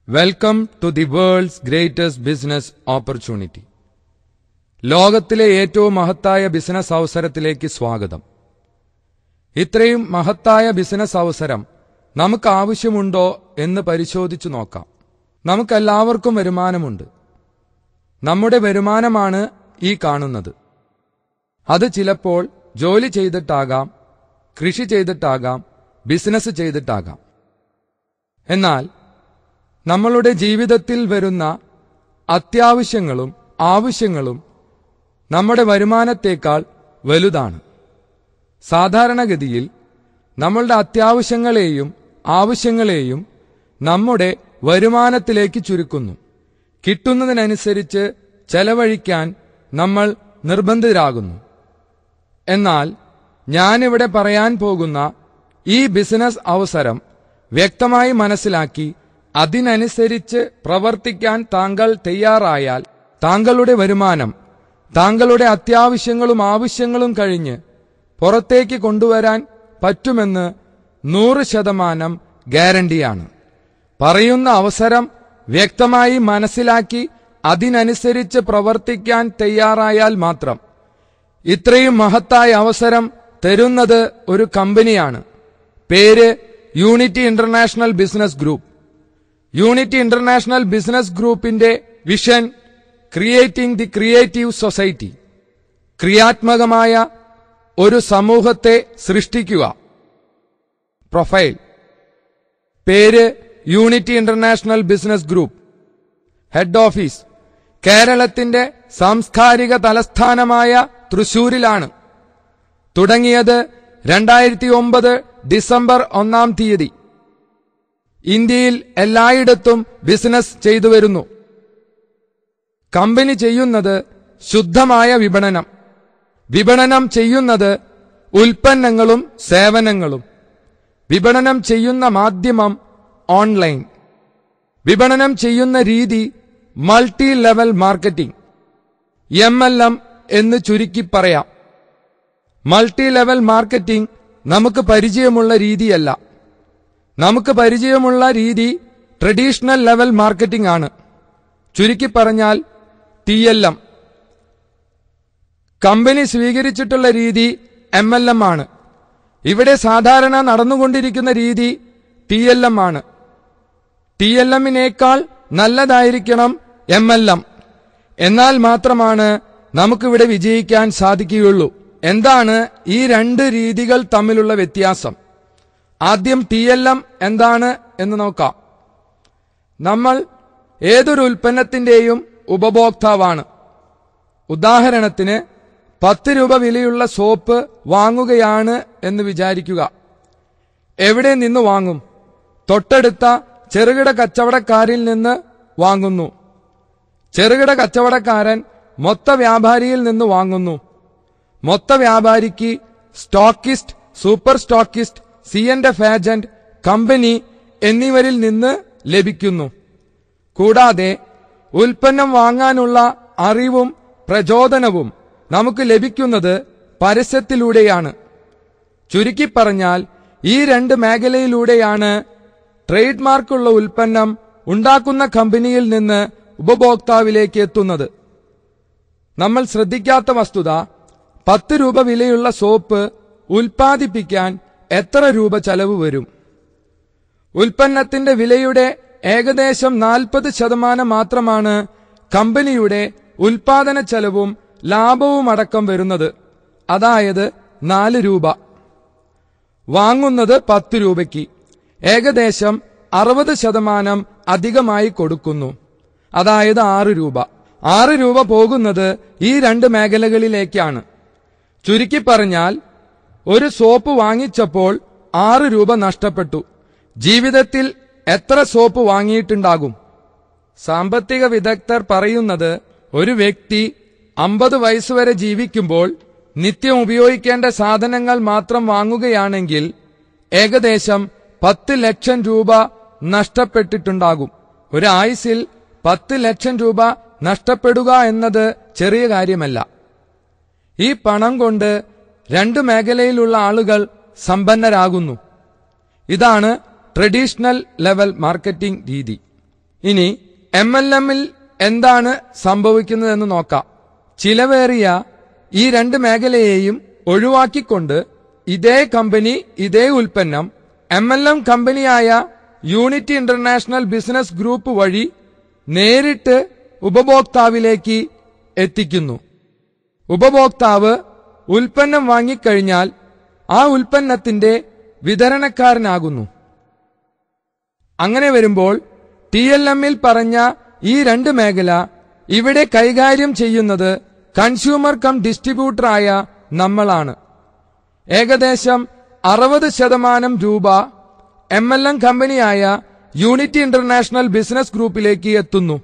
Welcome to the world's greatest business opportunity. ലോകത്തിലെ ഏറ്റവും മഹത്തായ ബിസിനസ് അവസരത്തിലേക്ക് സ്വാഗതം. ഇത്രയും മഹത്തായ ബിസിനസ് അവസരം നമുക്ക് ആവശ്യമുണ്ടോ എന്ന് പരിശോധിച്ചു നോക്കാം. നമുക്കെല്ലാവർക്കും വരുമാനമുണ്ട്. നമ്മുടെ വരുമാനമാണ് ഈ കാണുന്നത്. അത് ചിലപ്പോൾ ജോലി ചെയ്തിട്ടാകാം, കൃഷി ചെയ്തിട്ടാകാം, ബിസിനസ് ചെയ്തിട്ടാകാം. എന്നാൽ നമ്മളുടെ ജീവിതത്തിൽ വരുന്ന അത്യാവശ്യങ്ങളും ആവശ്യങ്ങളും നമ്മുടെ വരുമാനത്തേക്കാൾ വലുതാണ്. സാധാരണഗതിയിൽ നമ്മളുടെ അത്യാവശ്യങ്ങളെയും ആവശ്യങ്ങളെയും നമ്മുടെ വരുമാനത്തിലേക്ക് ചുരുക്കുന്നു. കിട്ടുന്നതിനനുസരിച്ച് ചെലവഴിക്കാൻ നമ്മൾ നിർബന്ധിതരാകുന്നു. എന്നാൽ ഞാനിവിടെ പറയാൻ പോകുന്ന ഈ ബിസിനസ് അവസരം വ്യക്തമായി മനസ്സിലാക്കി അതിനനുസരിച്ച് പ്രവർത്തിക്കാൻ താങ്കൾ തയ്യാറായാൽ താങ്കളുടെ വരുമാനം താങ്കളുടെ അത്യാവശ്യങ്ങളും ആവശ്യങ്ങളും കഴിഞ്ഞ് പുറത്തേക്ക് കൊണ്ടുവരാൻ പറ്റുമെന്ന് 100% ഗ്യാരണ്ടിയാണ്. പറയുന്ന അവസരം വ്യക്തമായി മനസ്സിലാക്കി അതിനനുസരിച്ച് പ്രവർത്തിക്കാൻ തയ്യാറായാൽ മാത്രം. ഇത്രയും മഹത്തായ അവസരം തരുന്നത് ഒരു കമ്പനിയാണ്. പേര് unity international business group. Unity international business ഗ്രൂപ്പിന്റെ vision creating the creative society, ക്രിയാത്മകമായ ഒരു സമൂഹത്തെ സൃഷ്ടിക്കുക. പ്രൊഫൈൽ പേര് unity international business group. Head office കേരളത്തിന്റെ സാംസ്കാരിക തലസ്ഥാനമായ തൃശൂരിലാണ്. തുടങ്ങിയത് 2009 ഡിസംബർ 1 ഇന്ത്യയിൽ എല്ലായിടത്തും ബിസിനസ് ചെയ്തു വരുന്നു. കമ്പനി ചെയ്യുന്നത് ശുദ്ധമായ വിപണനം. വിപണനം ചെയ്യുന്നത് ഉൽപ്പന്നങ്ങളും സേവനങ്ങളും. വിപണനം ചെയ്യുന്ന മാധ്യമം ഓൺലൈൻ. വിപണനം ചെയ്യുന്ന രീതി മൾട്ടി ലെവൽ മാർക്കറ്റിംഗ്, MLM എന്ന് ചുരുക്കി പറയാം. മൾട്ടി ലെവൽ മാർക്കറ്റിംഗ് നമുക്ക് പരിചയമുള്ള രീതിയല്ല. നമുക്ക് പരിചയമുള്ള രീതി ട്രഡീഷണൽ ലെവൽ മാർക്കറ്റിംഗ് ആണ്. ചുരുക്കി പറഞ്ഞാൽ TLM. കമ്പനി സ്വീകരിച്ചിട്ടുള്ള രീതി MLM ആണ്. ഇവിടെ സാധാരണ നടന്നുകൊണ്ടിരിക്കുന്ന രീതി TLM ആണ്. TLM-നേക്കാൾ നല്ലതായിരിക്കണം MLM. എന്നാൽ മാത്രമാണ് നമുക്കിവിടെ വിജയിക്കാൻ സാധിക്കുകയുള്ളൂ. എന്താണ് ഈ രണ്ട് രീതികൾ തമ്മിലുള്ള വ്യത്യാസം? ആദ്യം TLM എന്താണ് എന്ന് നോക്കാം. നമ്മൾ ഏതൊരു ഉൽപ്പന്നത്തിന്റെയും ഉപഭോക്താവാണ്. ഉദാഹരണത്തിന് 10 രൂപ വിലയുള്ള സോപ്പ് വാങ്ങുകയാണ് എന്ന് വിചാരിക്കുക. എവിടെ നിന്ന് വാങ്ങും? തൊട്ടടുത്ത ചെറുകിട കച്ചവടക്കാരിൽ നിന്ന് വാങ്ങുന്നു. ചെറുകിട കച്ചവടക്കാരൻ മൊത്ത വ്യാപാരിയിൽ നിന്ന് വാങ്ങുന്നു. മൊത്ത വ്യാപാരിക്ക് stockist, super stockist, C&F agent, company എന്നിവരിൽ നിന്ന് ലഭിക്കുന്നു. കൂടാതെ ഉൽപ്പന്നം വാങ്ങാനുള്ള അറിവും പ്രചോദനവും നമുക്ക് ലഭിക്കുന്നത് പരസ്യത്തിലൂടെയാണ്. ചുരുക്കി പറഞ്ഞാൽ ഈ രണ്ട് മേഖലയിലൂടെയാണ് ട്രേഡ് മാർക്കുള്ള ഉൽപ്പന്നം ഉണ്ടാക്കുന്ന കമ്പനിയിൽ നിന്ന് ഉപഭോക്താവിലേക്ക് എത്തുന്നത്. നമ്മൾ ശ്രദ്ധിക്കാത്ത വസ്തുത, 10 രൂപ വിലയുള്ള സോപ്പ് ഉൽപ്പാദിപ്പിക്കാൻ എത്ര രൂപ ചെലവ് വരും? ഉൽപ്പന്നത്തിന്റെ വിലയുടെ ഏകദേശം 40% മാത്രമാണ് കമ്പനിയുടെ ഉൽപാദന ചെലവും ലാഭവും അടക്കം വരുന്നത്. അതായത് 4 രൂപ. വാങ്ങുന്നത് 10 രൂപയ്ക്ക് ഏകദേശം 60% അധികമായി കൊടുക്കുന്നു. അതായത് 6 രൂപ. 6 രൂപ പോകുന്നത് ഈ രണ്ട് മേഖലകളിലേക്കാണ്. ചുരുക്കി പറഞ്ഞാൽ ഒരു സോപ്പ് വാങ്ങിച്ചപ്പോൾ 6 രൂപ നഷ്ടപ്പെട്ടു. ജീവിതത്തിൽ എത്ര സോപ്പ് വാങ്ങിയിട്ടുണ്ടാകും? സാമ്പത്തിക വിദഗ്ധർ പറയുന്നത് ഒരു വ്യക്തി 50 വയസ്സുവരെ ജീവിക്കുമ്പോൾ നിത്യം ഉപയോഗിക്കേണ്ട സാധനങ്ങൾ മാത്രം വാങ്ങുകയാണെങ്കിൽ ഏകദേശം 10 ലക്ഷം രൂപ നഷ്ടപ്പെട്ടിട്ടുണ്ടാകും. ഒരു ആയുസ്സിൽ 10 ലക്ഷം രൂപ നഷ്ടപ്പെടുക എന്നത് ചെറിയ കാര്യമല്ല. ഈ പണം കൊണ്ട് രണ്ട് മേഖലയിലുള്ള ആളുകൾ സമ്പന്നരാകുന്നു. ഇതാണ് ട്രഡീഷണൽ ലെവൽ മാർക്കറ്റിംഗ് രീതി. ഇനി MLM-ൽ എന്താണ് സംഭവിക്കുന്നതെന്ന് നോക്കാം. ചിലവേറിയ ഈ രണ്ട് മേഖലയെയും ഒഴിവാക്കിക്കൊണ്ട് ഇതേ കമ്പനി ഇതേ ഉൽപ്പന്നം MLM കമ്പനിയായ യൂണിറ്റി ഇന്റർനാഷണൽ ബിസിനസ് ഗ്രൂപ്പ് വഴി നേരിട്ട് ഉപഭോക്താവിലേക്ക് എത്തിക്കുന്നു. ഉപഭോക്താവ് ഉൽപ്പന്നം വാങ്ങിക്കഴിഞ്ഞാൽ ആ ഉൽപ്പന്നത്തിന്റെ വിതരണക്കാരനാകുന്നു. അങ്ങനെ വരുമ്പോൾ TLM-ൽ പറഞ്ഞ ഈ രണ്ട് മേഖല ഇവിടെ കൈകാര്യം ചെയ്യുന്നത് കൺസ്യൂമർ കം ഡിസ്ട്രിബ്യൂട്ടറായ നമ്മളാണ്. ഏകദേശം 60% രൂപ MLM കമ്പനിയായ യൂണിറ്റി ഇന്റർനാഷണൽ ബിസിനസ് ഗ്രൂപ്പിലേക്ക് എത്തുന്നു.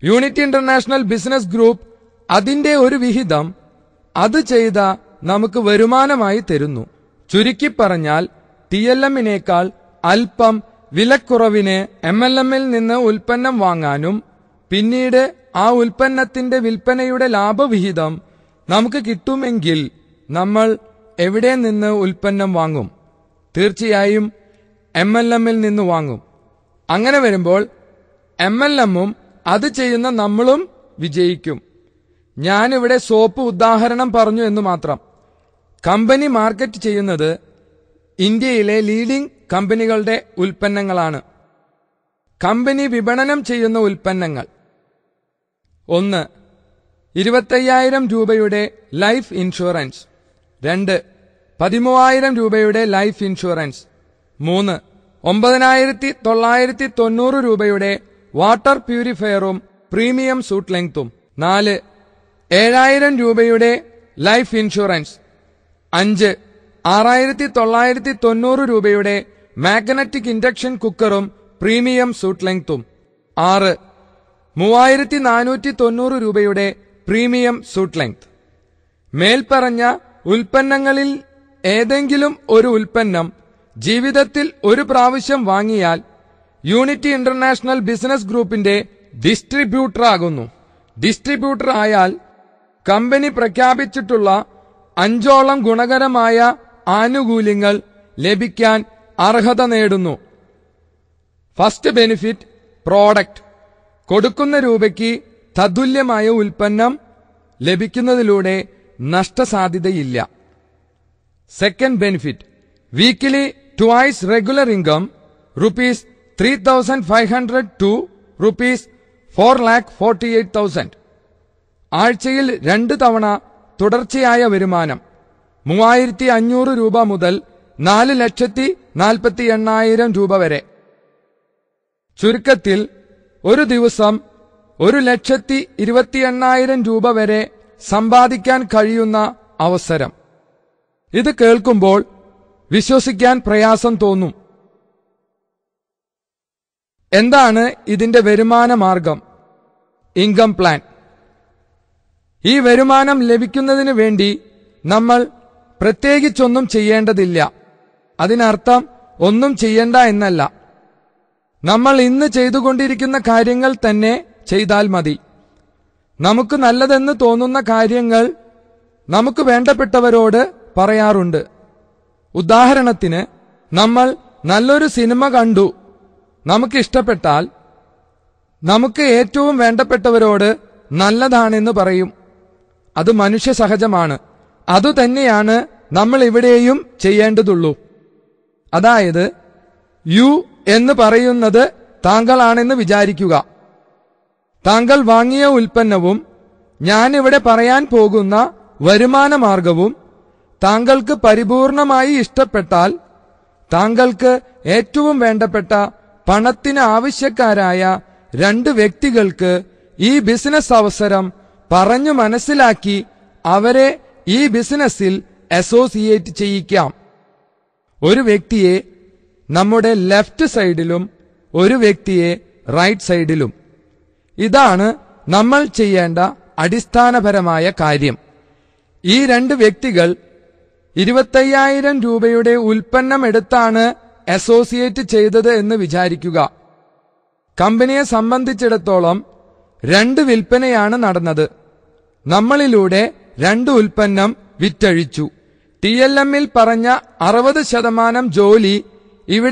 യൂണിറ്റി ഇന്റർനാഷണൽ ബിസിനസ് ഗ്രൂപ്പ് അതിന്റെ ഒരു വിഹിതം അത് ചെയ്ത നമുക്ക് വരുമാനമായി തരുന്നു. ചുരുക്കി പറഞ്ഞാൽ TLM-നേക്കാൾ അല്പം വിലക്കുറവിന് MLM-ൽ നിന്ന് ഉൽപ്പന്നം വാങ്ങാനും പിന്നീട് ആ ഉൽപ്പന്നത്തിന്റെ വിൽപ്പനയുടെ ലാഭവിഹിതം നമുക്ക് കിട്ടുമെങ്കിൽ നമ്മൾ എവിടെ നിന്ന് ഉൽപ്പന്നം വാങ്ങും? തീർച്ചയായും MLM-ൽ നിന്ന് വാങ്ങും. അങ്ങനെ വരുമ്പോൾ MLM-ഉം അത് ചെയ്യുന്ന നമ്മളും വിജയിക്കും. ഞാനിവിടെ സോപ്പ് ഉദാഹരണം പറഞ്ഞു എന്ന് മാത്രം. കമ്പനി മാർക്കറ്റ് ചെയ്യുന്നത് ഇന്ത്യയിലെ ലീഡിംഗ് കമ്പനികളുടെ ഉൽപ്പന്നങ്ങളാണ്. കമ്പനി വിപണനം ചെയ്യുന്ന ഉൽപ്പന്നങ്ങൾ: 1. 25,000 രൂപയുടെ ലൈഫ് ഇൻഷുറൻസ്. 2. 13,000 രൂപയുടെ ലൈഫ് ഇൻഷുറൻസ്. 3. 9,990 രൂപയുടെ വാട്ടർ പ്യൂരിഫയറും പ്രീമിയം സൂട്ട് ലെങ്തും. 4. 7,000 രൂപയുടെ ലൈഫ് ഇൻഷുറൻസ്. 5. 6,990 രൂപയുടെ മാഗ്നറ്റിക് ഇൻഡക്ഷൻ കുക്കറും പ്രീമിയം സൂട്ട് ലെങ്തും. 6. 3,490 രൂപയുടെ പ്രീമിയം സൂട്ട് ലെങ്ത്. മേൽപ്പറഞ്ഞ ഉൽപ്പന്നങ്ങളിൽ ഏതെങ്കിലും ഒരു ഉൽപ്പന്നം ജീവിതത്തിൽ ഒരു പ്രാവശ്യം വാങ്ങിയാൽ യൂണിറ്റി ഇന്റർനാഷണൽ ബിസിനസ് ഗ്രൂപ്പിന്റെ ഡിസ്ട്രിബ്യൂട്ടർ ആകുന്നു. ഡിസ്ട്രിബ്യൂട്ടർ ആയാൽ കമ്പനി പ്രഖ്യാപിച്ചിട്ടുള്ള 5ഓളം ഗുണകരമായ ആനുകൂല്യങ്ങൾ ലഭിക്കാൻ അർഹത നേടുന്നു. First benefit: product. കൊടുക്കുന്ന രൂപയ്ക്ക് തത്തുല്യമായ ഉൽപ്പന്നം ലഭിക്കുന്നതിലൂടെ നഷ്ടസാധ്യതയില്ല. Second benefit: weekly twice regular income ₹3,500 to ₹4,48,000. ആഴ്ചയിൽ 2 തവണ തുടർച്ചയായ വരുമാനം 3,500 രൂപ മുതൽ 4,48,000 രൂപ വരെ. ചുരുക്കത്തിൽ ഒരു ദിവസം 1,28,000 രൂപ വരെ സമ്പാദിക്കാൻ കഴിയുന്ന അവസരം. ഇത് കേൾക്കുമ്പോൾ വിശ്വസിക്കാൻ പ്രയാസം തോന്നും. എന്താണ് ഇതിന്റെ വരുമാന മാർഗം? Income plan. ഈ വരുമാനം ലഭിക്കുന്നതിന് വേണ്ടി നമ്മൾ പ്രത്യേകിച്ചൊന്നും ചെയ്യേണ്ടതില്ല. അതിനർത്ഥം ഒന്നും ചെയ്യണ്ട എന്നല്ല. നമ്മൾ ഇന്ന് ചെയ്തുകൊണ്ടിരിക്കുന്ന കാര്യങ്ങൾ തന്നെ ചെയ്താൽ മതി. നമുക്ക് നല്ലതെന്ന് തോന്നുന്ന കാര്യങ്ങൾ നമുക്ക് വേണ്ടപ്പെട്ടവരോട് പറയാറുണ്ട്. ഉദാഹരണത്തിന്, നമ്മൾ നല്ലൊരു സിനിമ കണ്ടു, നമുക്ക് ഇഷ്ടപ്പെട്ടാൽ നമുക്ക് ഏറ്റവും വേണ്ടപ്പെട്ടവരോട് നല്ലതാണെന്ന് പറയും. അത് മനുഷ്യ സഹജമാണ്. അതുതന്നെയാണ് നമ്മൾ ഇവിടെയും ചെയ്യേണ്ടതുള്ളൂ. അതായത്, യു എന്ന് പറയുന്നത് താങ്കളാണെന്ന് വിചാരിക്കുക. താങ്കൾ വാങ്ങിയ ഉൽപ്പന്നവും ഞാനിവിടെ പറയാൻ പോകുന്ന വരുമാന മാർഗവും താങ്കൾക്ക് പരിപൂർണമായി ഇഷ്ടപ്പെട്ടാൽ താങ്കൾക്ക് ഏറ്റവും വേണ്ടപ്പെട്ട പണത്തിന് ആവശ്യക്കാരായ 2 വ്യക്തികൾക്ക് ഈ ബിസിനസ് അവസരം പറഞ്ഞു മനസ്സിലാക്കി അവരെ ഈ ബിസിനസ്സിൽ അസോസിയേറ്റ് ചെയ്യിക്കാം. ഒരു വ്യക്തിയെ നമ്മുടെ ലെഫ്റ്റ് സൈഡിലും ഒരു വ്യക്തിയെ റൈറ്റ് സൈഡിലും. ഇതാണ് നമ്മൾ ചെയ്യേണ്ട അടിസ്ഥാനപരമായ കാര്യം. ഈ 2 വ്യക്തികൾ 25,000 രൂപയുടെ ഉൽപ്പന്നം എടുത്താണ് അസോസിയേറ്റ് ചെയ്തത് എന്ന് വിചാരിക്കുക. കമ്പനിയെ സംബന്ധിച്ചിടത്തോളം 2 വിൽപ്പനയാണ് നടന്നത്. നമ്മളിലൂടെ 2 ഉൽപ്പന്നം വിറ്റഴിച്ചു. TLM-ൽ പറഞ്ഞ 60% ജോലി ഇവിടെ